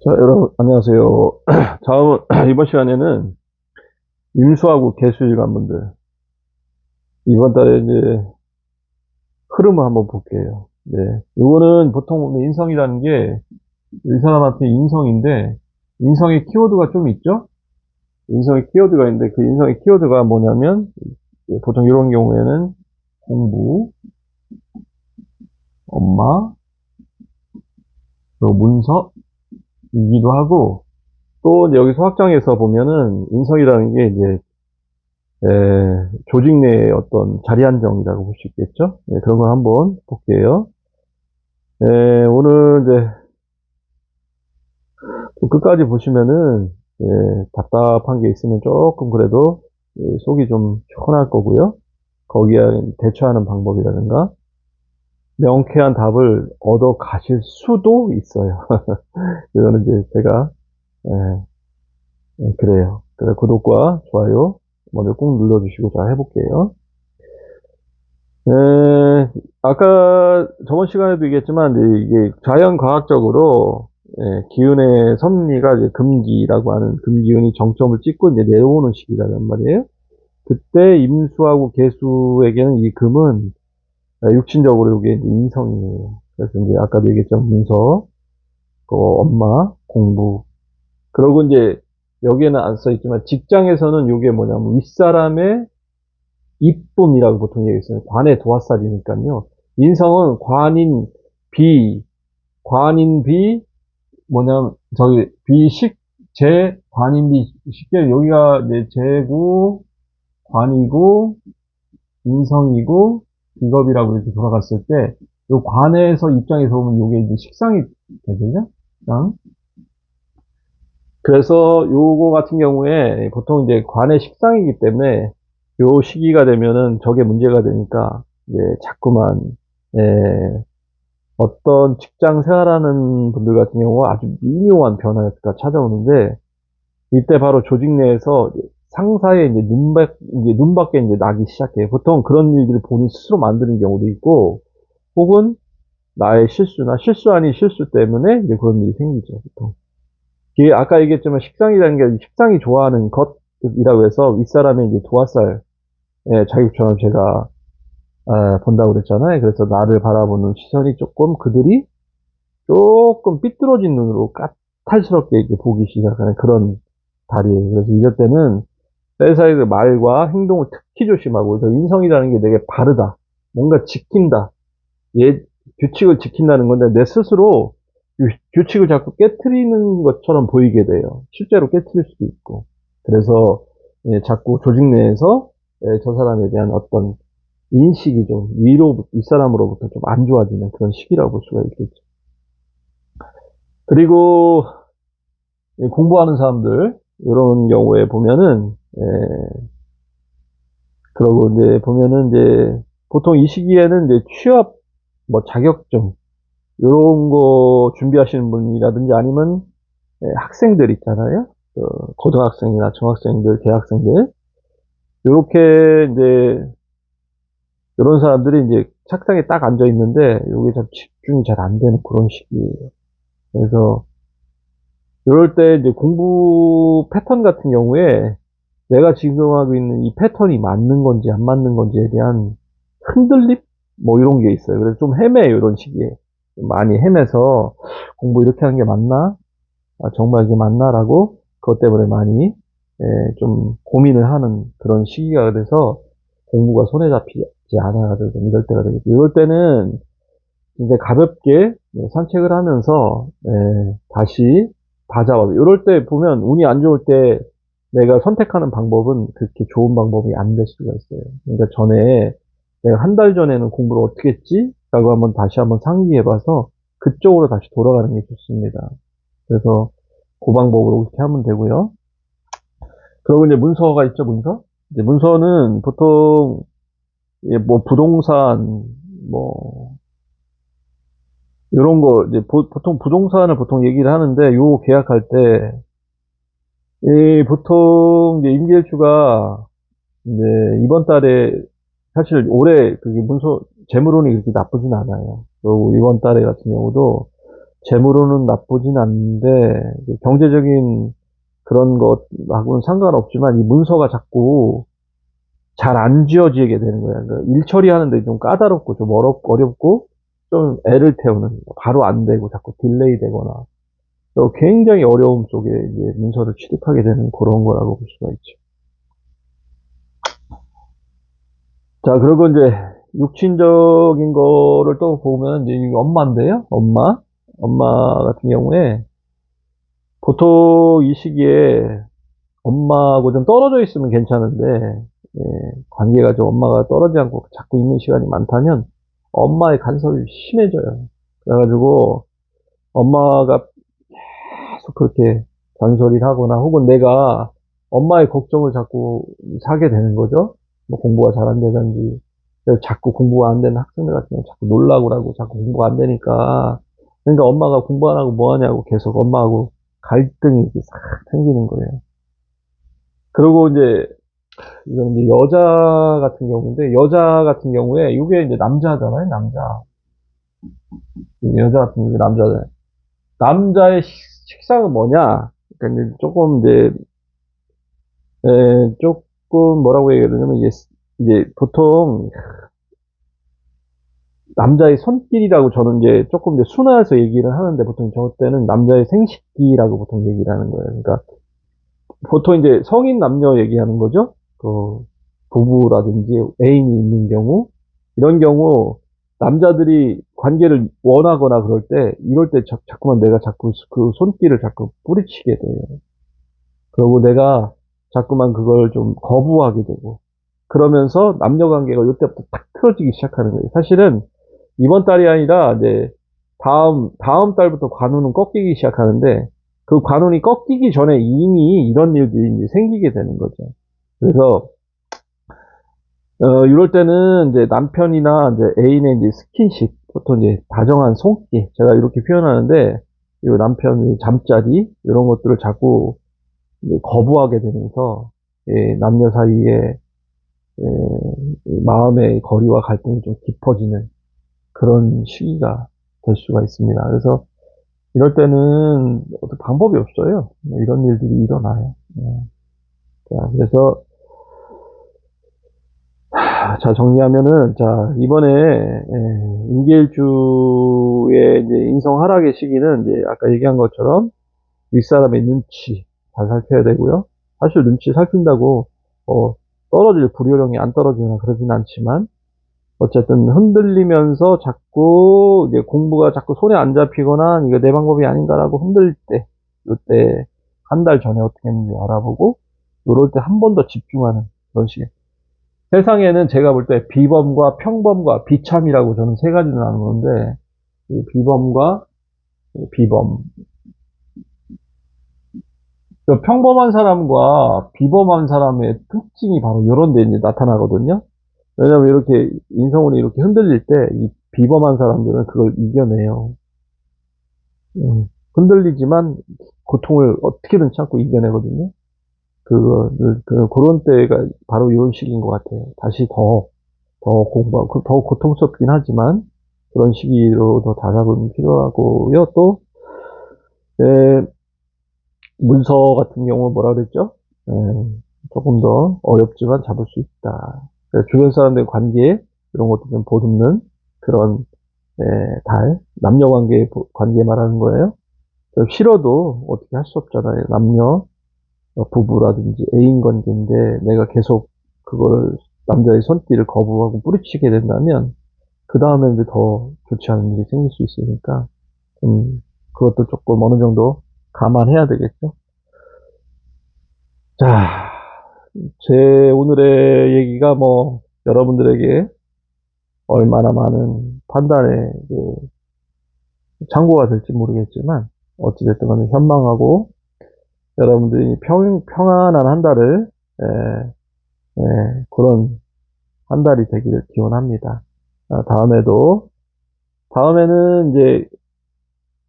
자, 여러분, 안녕하세요. 다음은, 이번 시간에는 임수하고 개수일관분들, 이번 달에 이제 흐름을 한번 볼게요. 네. 요거는 보통 보면 인성이라는 게, 이 사람한테 인성인데, 인성의 키워드가 좀 있죠? 인성의 키워드가 있는데, 그 인성의 키워드가 뭐냐면, 보통 이런 경우에는 공부, 엄마, 또 문서이기도 하고, 또 이제 여기서 확장해서 보면은, 인성이라는 게 이제 조직 내의 어떤 자리 안정이라고 볼 수 있겠죠? 그런 걸 한번 볼게요. 오늘 이제 끝까지 보시면은 답답한 게 있으면 조금 그래도 속이 좀 시원할 거고요. 거기에 대처하는 방법이라든가 명쾌한 답을 얻어 가실 수도 있어요. 이거는 이제 제가 그래요. 그래서 구독과 좋아요 먼저 꾹 눌러주시고 자 해볼게요. 아까 저번 시간에도 얘기했지만 이게 자연과학적으로 기운의 섭리가 이제 금기라고 하는 금기운이 정점을 찍고 이제 내려오는 시기라는 말이에요. 그때 임수하고 개수에게는 이 금은 육신적으로 이게 이제 인성이에요. 그래서 이제 아까도 얘기했지만 문서, 그 엄마, 공부. 그러고 이제 여기에는 안 써 있지만 직장에서는 이게 뭐냐면 윗사람의 이쁨이라고 보통 얘기했어요. 관의 도화살이니까요. 인성은 관인 비, 뭐냐면, 저기, 비식, 재, 관인 비, 식재, 여기가 이제 재고, 관이고, 인성이고, 직업이라고 이렇게 돌아갔을 때, 요 관에서 입장에서 보면 요게 이제 식상이 되거든요? 식상. 그래서 요거 같은 경우에 보통 이제 관의 식상이기 때문에 요 시기가 되면은 저게 문제가 되니까 이제 자꾸만 어떤 직장 생활하는 분들 같은 경우 아주 미묘한 변화가 찾아오는데 이때 바로 조직 내에서 상사의 이제 눈밖에 이제 나기 시작해요. 보통 그런 일들을 본인 스스로 만드는 경우도 있고 혹은 나의 실수나 실수 아닌 실수 때문에 이제 그런 일이 생기죠. 보통. 이게 아까 얘기했지만 식상이라는 게 식상이 좋아하는 것이라고 해서 윗사람의 이제 도화살 자격처럼 제가 본다고 그랬잖아요. 그래서 나를 바라보는 시선이 그들이 조금 삐뚤어진 눈으로 까탈스럽게 이렇게 보기 시작하는 그런 달이에요. 그래서 이럴 때는 때사의 그 말과 행동을 특히 조심하고, 그래서 인성이라는 게 되게 바르다. 뭔가 지킨다. 규칙을 지킨다는 건데, 내 스스로 규칙을 자꾸 깨트리는 것처럼 보이게 돼요. 실제로 깨트릴 수도 있고. 그래서, 자꾸 조직 내에서, 저 사람에 대한 어떤 인식이 좀 윗사람으로부터 좀 안 좋아지는 그런 시기라고 볼 수가 있겠죠. 그리고 공부하는 사람들 이런 경우에 보면은 그러고 이제 보면은 이제 보통 이 시기에는 이제 취업 뭐 자격증 이런 거 준비하시는 분이라든지 아니면 학생들 있잖아요. 고등학생이나 중학생들, 대학생들 이렇게 이제 이런 사람들이 이제 책상에 딱 앉아 있는데 이게 참 집중이 잘 안 되는 그런 시기예요. 그래서 이럴 때 이제 공부 패턴 같은 경우에 내가 지금 하고 있는 이 패턴이 맞는 건지 안 맞는 건지에 대한 흔들림? 뭐 이런 게 있어요. 그래서 좀 헤매요, 이런 시기에. 많이 헤매서 공부 이렇게 하는 게 맞나? 아, 정말 이게 맞나라고 그것 때문에 많이 좀 고민을 하는 그런 시기가 돼서 공부가 손에 잡히지 않아가지고 좀 이럴 때가 되겠죠. 이럴 때는 이제 가볍게 산책을 하면서 다시 다잡아서 이럴 때 보면 운이 안 좋을 때 내가 선택하는 방법은 그렇게 좋은 방법이 안 될 수가 있어요. 그러니까 전에 내가 한 달 전에는 공부를 어떻게 했지? 라고 다시 한번 상기해봐서 그쪽으로 다시 돌아가는 게 좋습니다. 그래서 그 방법으로 그렇게 하면 되고요. 그리고 이제 문서가 있죠, 문서? 이제 문서는 보통 뭐 부동산 뭐 이런 거 이제 보통 부동산을 보통 얘기를 하는데 요 계약할 때 보통 이제 임계일주가 이제 이번 달에 사실 올해 그게 문서 재물운이 그렇게 나쁘진 않아요. 그리고 이번 달에 같은 경우도 재물로는 나쁘진 않은데, 경제적인 그런 것하고는 상관없지만, 이 문서가 자꾸 잘 안 지어지게 되는 거야. 그러니까 일 처리하는데 좀 까다롭고, 좀 어렵고, 좀 애를 태우는, 바로 안 되고, 자꾸 딜레이 되거나, 또 굉장히 어려움 속에 이제 문서를 취득하게 되는 그런 거라고 볼 수가 있죠. 자, 그리고 이제 육친적인 거를 또 보면 이제 엄마인데요. 엄마 같은 경우에 보통 이 시기에 엄마하고 좀 떨어져 있으면 괜찮은데, 예, 관계가 좀 엄마가 떨어지지 않고 자꾸 있는 시간이 많다면 엄마의 간섭이 심해져요. 그래가지고 엄마가 계속 그렇게 잔소리를 하거나 혹은 내가 엄마의 걱정을 자꾸 사게 되는 거죠. 뭐 공부가 잘 안 되든지. 그래서 자꾸 공부가 안 되는 학생들 같은 경우 자꾸 놀라고 그러고 자꾸 공부가 안 되니까. 그러니까 엄마가 공부 안 하고 뭐 하냐고 계속 엄마하고 갈등이 이렇게 싹 생기는 거예요. 그리고 이제 이건 이제 여자 같은 경우인데 여자 같은 경우에 이게 이제 남자잖아요, 남자. 여자 같은 경우에 남자잖아요. 남자의 식상은 뭐냐? 그러니까 이제 조금 이제 조금 뭐라고 얘기해야 되냐면 이제 보통 남자의 손길이라고 저는 이제 조금 이제 순화해서 얘기를 하는데 보통 저 때는 남자의 생식기라고 보통 얘기를 하는 거예요. 그러니까 보통 이제 성인 남녀 얘기하는 거죠. 그 부부라든지 애인이 있는 경우 이런 경우 남자들이 관계를 원하거나 그럴 때 이럴 때 자꾸만 내가 자꾸 그 손길을 자꾸 뿌리치게 돼요. 그리고 내가 자꾸만 그걸 좀 거부하게 되고 그러면서 남녀 관계가 이때부터 탁 틀어지기 시작하는 거예요. 사실은 이번 달이 아니라 이제 다음 달부터 관운은 꺾이기 시작하는데 그 관운이 꺾이기 전에 이미 이런 일들이 이제 생기게 되는 거죠. 그래서 이럴 때는 이제 남편이나 이제 애인의 이제 스킨십, 보통 이제 다정한 손길, 제가 이렇게 표현하는데 이 남편의 잠자리 이런 것들을 자꾸 이제 거부하게 되면서 남녀 사이에 마음의 거리와 갈등이 좀 깊어지는 그런 시기가 될 수가 있습니다. 그래서 이럴 때는 어떤 방법이 없어요. 이런 일들이 일어나요. 자, 그래서 자 정리하면은 자 이번에 임계일주의 이제 인성 하락의 시기는 이제 아까 얘기한 것처럼 윗사람의 눈치 잘 살펴야 되고요. 사실 눈치 살핀다고 떨어질 불요령이 안 떨어지거나 그러진 않지만 어쨌든 흔들리면서 자꾸 이제 공부가 자꾸 손에 안 잡히거나 이게 내 방법이 아닌가라고 흔들릴 때, 이때 한 달 전에 어떻게 했는지 알아보고, 이럴 때 한 번 더 집중하는 그런 식의. 세상에는 제가 볼 때 비범과 평범과 비참이라고 저는 세 가지로 나누는데, 이 비범과 비범. 그 평범한 사람과 비범한 사람의 특징이 바로 이런 데 이제 나타나거든요. 왜냐면 이렇게 인성운이 이렇게 흔들릴 때 이 비범한 사람들은 그걸 이겨내요. 흔들리지만 고통을 어떻게든 참고 이겨내거든요. 그런 때가 바로 이런 시기인 것 같아요. 다시 더 공부하고, 더 고통스럽긴 하지만 그런 시기로 더 다잡음이 필요하고요. 또, 에, 문서 같은 경우 뭐라 그랬죠? 에, 조금 더 어렵지만 잡을 수 있다. 주변 사람들 관계, 이런 것도 좀 보듬는 그런 남녀 관계 말하는 거예요. 싫어도 어떻게 할 수 없잖아요. 남녀, 부부라든지 애인 관계인데 내가 계속 그거를 남자의 손길을 거부하고 뿌리치게 된다면 그 다음에 이제 더 좋지 않은 일이 생길 수 있으니까 그것도 조금 어느 정도 감안해야 되겠죠. 자, 제 오늘의 얘기가 뭐 여러분들에게 얼마나 많은 판단에 참고가 될지 모르겠지만 어찌됐든 간에 현망하고 여러분들이 평안한 한 달을 그런 한 달이 되기를 기원합니다. 다음에는 이제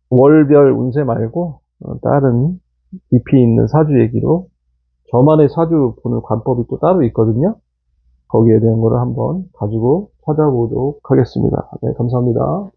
월별 운세 말고 다른 깊이 있는 사주 얘기로 저만의 사주 보는 관법이 또 따로 있거든요. 거기에 대한 거를 한번 가지고 찾아보도록 하겠습니다. 네, 감사합니다.